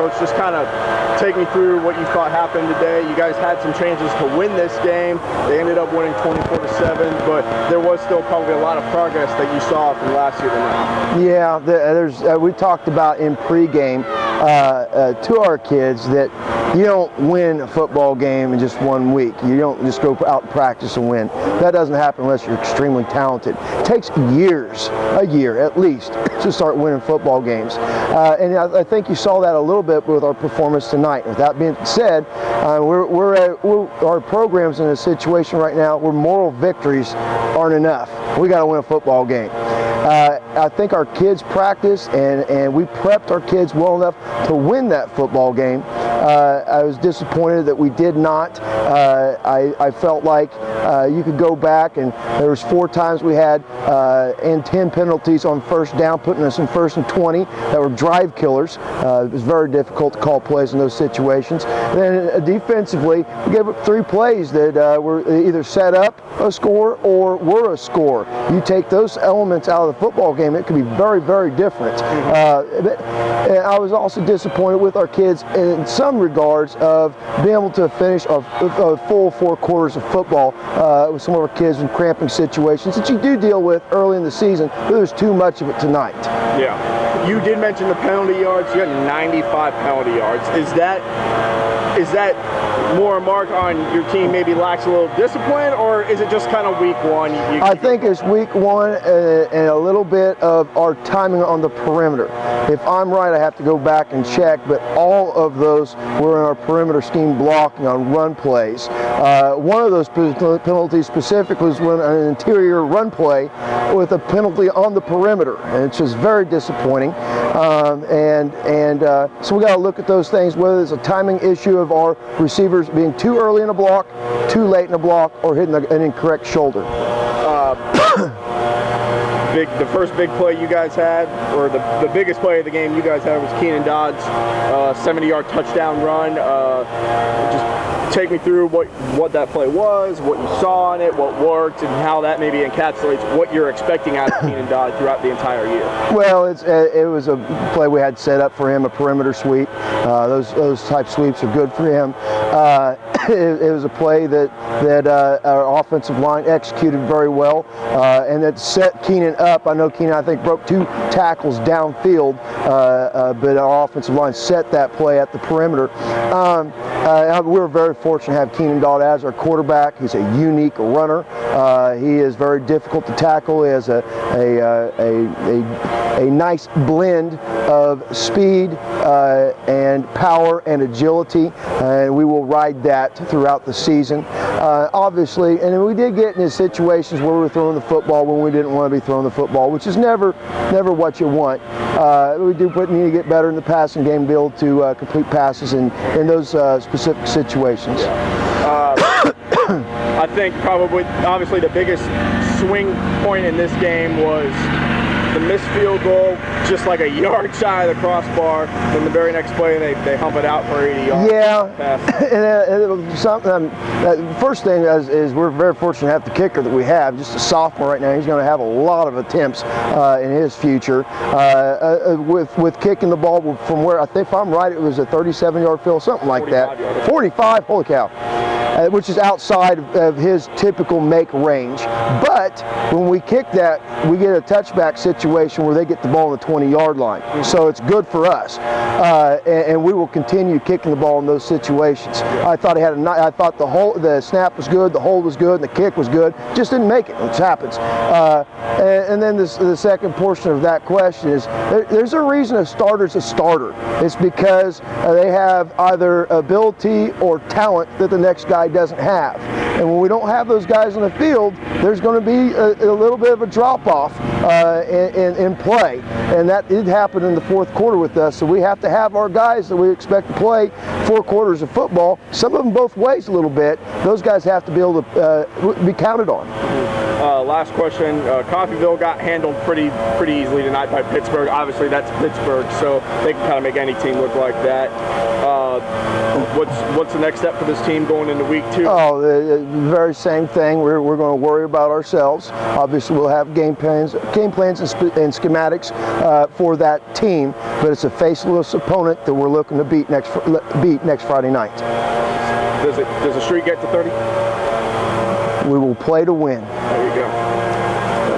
Coach, just kind of take me through what you thought happened today. You guys had some changes to win this game. They ended up winning 24-7, but there was still probably a lot of progress that you saw from last year to now. Yeah, we talked about in pregame to our kids that you don't win a football game in just 1 week. You don't just go out and practice and win. That doesn't happen unless you're extremely talented. It takes years, a year at least, to start winning football games. And I think you saw that a little bit with our performance tonight. With that being said, our program's in a situation right now where moral victories aren't enough. We got to win a football game. I think our kids practiced and we prepped our kids well enough to win that football game. I was disappointed that we did not. I felt like you could go back and there was 4 times we had and 10 penalties on first down, putting us in 1st and 20 that were drive killers. It was very difficult to call plays in those situations. Then defensively, we gave up 3 plays that were either set up a score or were a score. You take those elements out of the football game, it could be very, very different. I was also disappointed with our kids in some regards of being able to finish a full 4 quarters of football with some of our kids in cramping situations that you do deal with early in the season, but there's too much of it tonight. Yeah. You did mention the penalty yards. You had 95 penalty yards. Is that more a mark on your team maybe lacks a little discipline, or is it just kind of week one? I think it's week one and a little bit of our timing on the perimeter. If I'm right, I have to go back and check, but all of those were in our perimeter scheme blocking on run plays. One of those penalties specifically was when an interior run play with a penalty on the perimeter, and it's just very disappointing. So we got to look at those things, whether it's a timing issue of our receivers being too early in a block, too late in a block, or hitting an incorrect shoulder. The first big play you guys had, or the biggest play of the game you guys had, was Keenan Dodd's 70-yard touchdown run. Just take me through what that play was, what you saw on it, what worked, and how that maybe encapsulates what you're expecting out of Keenan Dodd throughout the entire year. Well, it was a play we had set up for him, a perimeter sweep. Those type sweeps are good for him. It was a play that our offensive line executed very well, and that set Keenan up. I know Keenan, I think, broke 2 tackles downfield, but our offensive line set that play at the perimeter. We were very fortunate to have Keenan Dodd as our quarterback. He's a unique runner. He is very difficult to tackle. He has a nice blend of speed and power and agility, and we will ride that throughout the season. Obviously, and we did get into situations where we were throwing the football when we didn't want to be throwing the football, which is never what you want. We do need to get better in the passing game, be able to complete passes in those specific situations. I think obviously the biggest swing point in this game was the missed field goal, just like a yard shy of the crossbar. Then the very next play, they hump it out for 80 yards. Yeah, and it was something. First thing is we're very fortunate to have the kicker that we have, just a sophomore right now. He's going to have a lot of attempts in his future. With kicking the ball from where, I think if I'm right, it was a 37-yard field, something like that. 45, holy cow. Which is outside of his typical make range. But when we kick that, we get a touchback situation where they get the ball on the 20-yard line. So it's good for us. And we will continue kicking the ball in those situations. I thought the snap was good, the hold was good, and the kick was good. Just didn't make it, which happens. And then the second portion of that question is there's a reason a starter's a starter. It's because they have either ability or talent that the next guy doesn't have. And when we don't have those guys on the field, there's going to be a little bit of a drop-off in play. And that did happen in the 4th quarter with us. So we have to have our guys that we expect to play 4 quarters of football, some of them both ways a little bit. Those guys have to be able to be counted on. Last question. Coffeyville got handled pretty easily tonight by Pittsburgh. Obviously, that's Pittsburgh, so they can kind of make any team look like that. What's the next step for this team going into week 2? Oh, the very same thing. We're going to worry about ourselves. Obviously, we'll have game plans and schematics for that team, but it's a faceless opponent that we're looking to beat next Friday night. Does the streak get to 30? We will play to win.